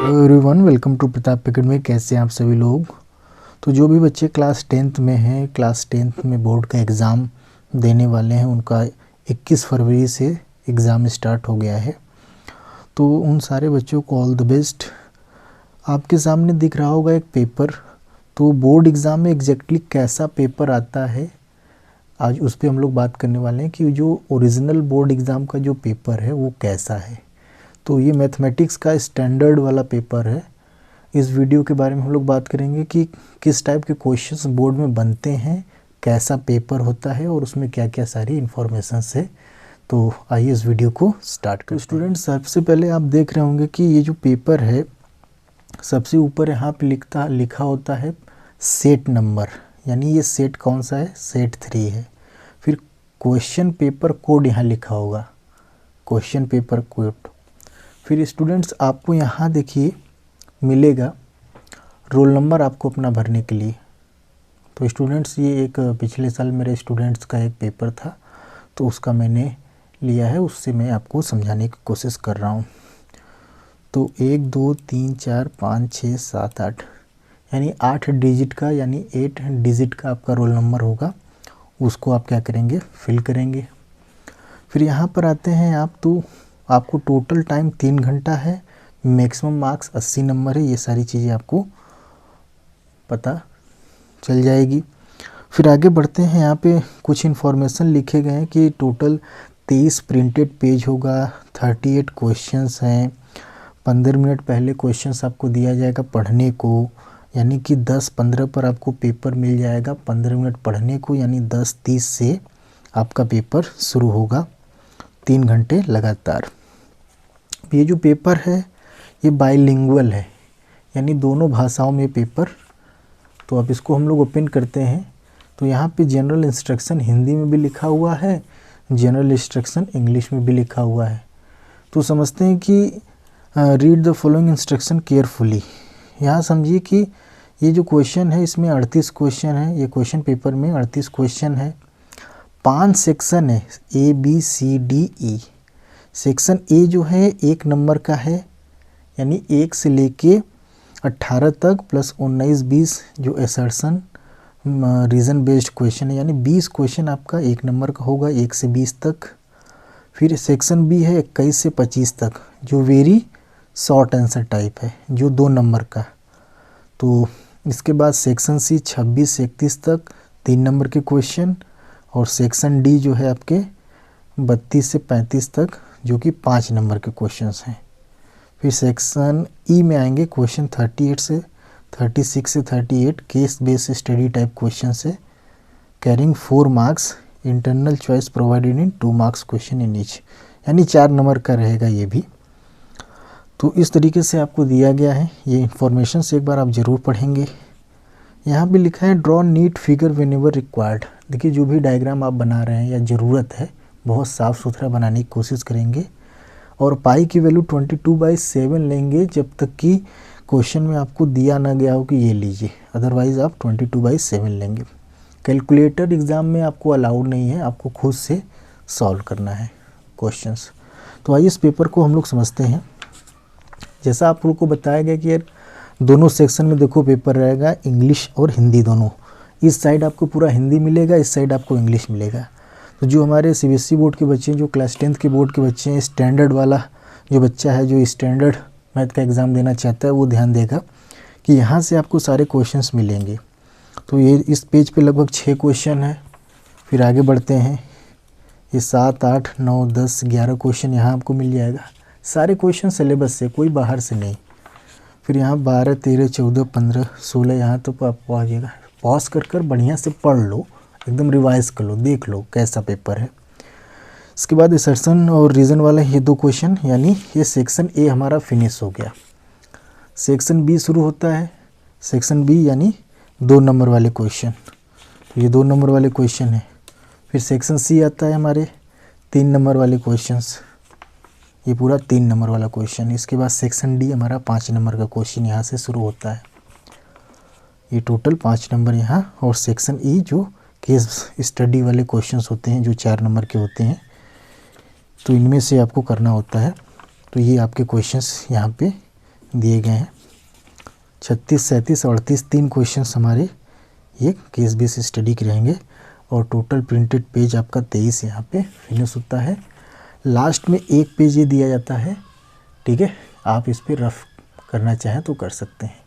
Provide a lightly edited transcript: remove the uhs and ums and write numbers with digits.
Hello everyone, welcome to Pratap academy. कैसे हैं आप सभी लोग। तो जो भी बच्चे क्लास 10th में हैं, क्लास 10th में बोर्ड का एग्ज़ाम देने वाले हैं, उनका 21 फरवरी से एग्ज़ाम स्टार्ट हो गया है। तो उन सारे बच्चों को ऑल द बेस्ट। आपके सामने दिख रहा होगा एक पेपर। तो बोर्ड एग्ज़ाम में एग्जैक्टली कैसा पेपर आता है, आज उस पर हम लोग बात करने वाले हैं कि जो ओरिजिनल बोर्ड एग्ज़ाम का जो पेपर है वो कैसा है। तो ये मैथमेटिक्स का स्टैंडर्ड वाला पेपर है। इस वीडियो के बारे में हम लोग बात करेंगे कि किस टाइप के क्वेश्चंस बोर्ड में बनते हैं, कैसा पेपर होता है और उसमें क्या क्या सारी इन्फॉर्मेशंस है। तो आइए इस वीडियो को स्टार्ट करते हैं। स्टूडेंट्स, सबसे पहले आप देख रहे होंगे कि ये जो पेपर है, सबसे ऊपर यहाँ पे लिखा होता है सेट नंबर, यानी ये सेट कौन सा है, सेट 3 है। फिर क्वेश्चन पेपर कोड यहाँ लिखा होगा, क्वेश्चन पेपर कोड। फिर स्टूडेंट्स आपको यहाँ देखिए मिलेगा रोल नंबर आपको अपना भरने के लिए। तो स्टूडेंट्स ये एक पिछले साल मेरे स्टूडेंट्स का एक पेपर था, तो उसका मैंने लिया है, उससे मैं आपको समझाने की कोशिश कर रहा हूँ। तो 1 2 3 4 5 6 7 8 यानी 8 डिजिट का, यानी 8 डिजिट का आपका रोल नंबर होगा। उसको आप क्या करेंगे, फिल करेंगे। फिर यहाँ पर आते हैं आप, तो आपको टोटल टाइम 3 घंटा है, मैक्सिमम मार्क्स 80 नंबर है। ये सारी चीज़ें आपको पता चल जाएगी। फिर आगे बढ़ते हैं, यहाँ पे कुछ इन्फॉर्मेशन लिखे गए हैं कि टोटल 23 प्रिंटेड पेज होगा, 38 क्वेश्चंस हैं। 15 मिनट पहले क्वेश्चंस आपको दिया जाएगा पढ़ने को, यानी कि 10:15 पर आपको पेपर मिल जाएगा। 15 मिनट पढ़ने को, यानी 10:30 से आपका पेपर शुरू होगा, 3 घंटे लगातार। ये जो पेपर है ये बाइलिंगुअल है, यानी दोनों भाषाओं में पेपर। तो अब इसको हम लोग ओपन करते हैं। तो यहाँ पे जनरल इंस्ट्रक्शन हिंदी में भी लिखा हुआ है, जनरल इंस्ट्रक्शन इंग्लिश में भी लिखा हुआ है। तो समझते हैं कि read the following instruction carefully. यहाँ समझिए कि ये जो क्वेश्चन है इसमें 38 क्वेश्चन है। ये क्वेश्चन पेपर में 38 क्वेश्चन है, 5 सेक्शन है, ABCDE। सेक्शन ए जो है 1 नंबर का है, यानी 1 से लेके 18 तक प्लस 19-20 जो असर्शन रीज़न बेस्ड क्वेश्चन है, यानी 20 क्वेश्चन आपका 1 नंबर का होगा, 1 से 20 तक। फिर सेक्शन बी है 21 से 25 तक, जो वेरी शॉर्ट आंसर टाइप है, जो 2 नंबर का। तो इसके बाद सेक्शन सी 26 से 31 तक 3 नंबर के क्वेश्चन, और सेक्शन डी जो है आपके 32 से 35 तक, जो कि 5 नंबर के क्वेश्चंस हैं। फिर सेक्शन ई में आएंगे क्वेश्चन 36 से 38 case based study type question से, carrying 4 marks, internal choice provided in 2 marks question in each, यानी 4 नंबर का रहेगा ये भी। तो इस तरीके से आपको दिया गया है। ये इन्फॉर्मेशन से एक बार आप ज़रूर पढ़ेंगे। यहाँ भी लिखा है draw NEET figure when ever required. देखिए जो भी डायग्राम आप बना रहे हैं या ज़रूरत है, बहुत साफ़ सुथरा बनाने की कोशिश करेंगे। और पाई की वैल्यू 22/7 लेंगे, जब तक कि क्वेश्चन में आपको दिया ना गया हो कि ये लीजिए, अदरवाइज़ आप 22/7 लेंगे। कैलकुलेटर एग्ज़ाम में आपको अलाउड नहीं है, आपको खुद से सॉल्व करना है क्वेश्चंस। तो आइए इस पेपर को हम लोग समझते हैं। जैसा आप लोग को बताया गया कि यार दोनों सेक्शन में देखो पेपर रहेगा, इंग्लिश और हिंदी दोनों। इस साइड आपको पूरा हिंदी मिलेगा, इस साइड आपको इंग्लिश मिलेगा। तो जो हमारे CBSE बोर्ड के बच्चे हैं, जो क्लास 10th के बोर्ड के बच्चे हैं, स्टैंडर्ड वाला जो बच्चा है, जो स्टैंडर्ड मैथ का एग्ज़ाम देना चाहता है, वो ध्यान देगा कि यहाँ से आपको सारे क्वेश्चंस मिलेंगे। तो ये इस पेज पे लगभग 6 क्वेश्चन है। फिर आगे बढ़ते हैं, ये 7 8 9 10 11 क्वेश्चन यहाँ आपको मिल जाएगा। सारे क्वेश्चन सिलेबस से, कोई बाहर से नहीं। फिर यहाँ 12 13 14 15 16 यहाँ तो आपको आ जाएगा। पॉज कर बढ़िया से पढ़ लो, एकदम रिवाइज कर लो, देख लो कैसा पेपर है। इसके बाद असर्शन और रीज़न वाला ये 2 क्वेश्चन, यानी ये सेक्शन ए हमारा फिनिश हो गया। सेक्शन बी शुरू होता है। सेक्शन बी यानी 2 नंबर वाले क्वेश्चन, तो ये 2 नंबर वाले क्वेश्चन है। फिर सेक्शन सी आता है हमारे 3 नंबर वाले क्वेश्चंस, ये पूरा 3 नंबर वाला क्वेश्चन। इसके बाद सेक्शन डी हमारा 5 नंबर का क्वेश्चन यहाँ से शुरू होता है। ये टोटल 5 नंबर यहाँ, और सेक्शन ई जो केस स्टडी वाले क्वेश्चंस होते हैं, जो 4 नंबर के होते हैं, तो इनमें से आपको करना होता है। तो ये आपके क्वेश्चंस यहाँ पे दिए गए हैं। 36, 37, 38 3 क्वेश्चंस हमारे ये केस बेस स्टडी के रहेंगे और टोटल प्रिंटेड पेज आपका 23 यहाँ पे फिनिश होता है। लास्ट में एक पेज ये दिया जाता है, ठीक है, आप इस पर रफ करना चाहें तो कर सकते हैं।